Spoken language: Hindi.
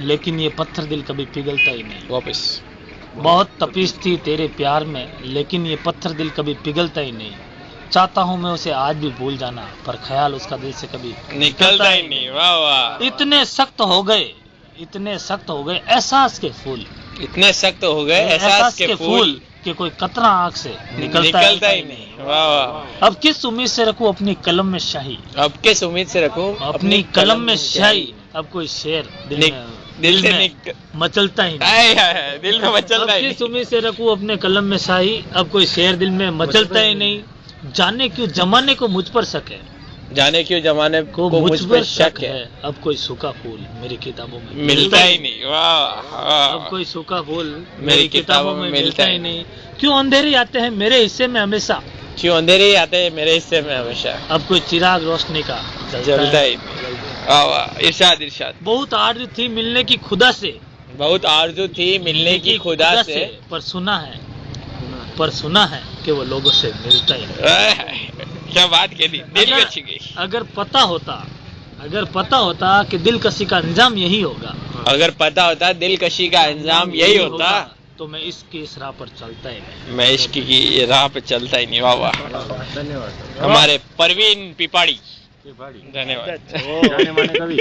लेकिन ये पत्थर दिल कभी पिघलता ही नहीं। वापस बहुत तपीश थी तेरे प्यार में, लेकिन ये पत्थर दिल कभी पिघलता ही नहीं। चाहता हूँ मैं उसे आज भी भूल जाना, पर ख्याल उसका दिल से कभी निकलता ही नहीं। वाह वाह, इतने सख्त हो गए, इतने सख्त हो गए एहसास के फूल, इतने सख्त हो गए एहसास के फूल, कि कोई कतरा आंख से निकलता ही नहीं। वाह वाह, अब किस उम्मीद से रखूं अपनी कलम में शाही, अब किस उम्मीद से रखूं अपनी कलम में शाही। अब कोई शेर दिल से मचलता ही नहीं। हाय हाय, दिल में मचलता ही किस उम्मीद से रखूं अपने कलम में शाही, अब कोई शेर दिल में मचलता ही नहीं। जाने क्यों जमाने को मुझ पर शक है, जाने क्यों जमाने को मुझ पर शक है। अब कोई सूखा फूल मेरी किताबों में मिलता ही नहीं। वाह वाह, अब कोई सूखा फूल मेरी किताबों में मिलता ही नहीं। क्यों अंधेरे आते हैं मेरे हिस्से में हमेशा, क्यों अंधेरे ही आते हैं मेरे हिस्से में हमेशा। अब कोई चिराग रोशनी का जलता ही नहीं। वाह वाह, इरशाद इरशाद। बहुत आरज़ू थी मिलने की खुदा से, बहुत आरज़ू थी मिलने की खुदा से, पर सुना है कि वो लोगों से मिलता ही नहीं। क्या बात कह दी, दिल में छी गई। अगर पता होता कि दिलकशी का अंजाम यही होगा, अगर पता होता दिलकशी का अंजाम यही होता, तो मैं इश्क की इस राह पर चलता ही नहीं। मैं इश्क की राह पे चलता ही नहीं। वाह वाह, धन्यवाद। हमारे परवीन पिपाड़ी, धन्यवाद। जाने माने कवि।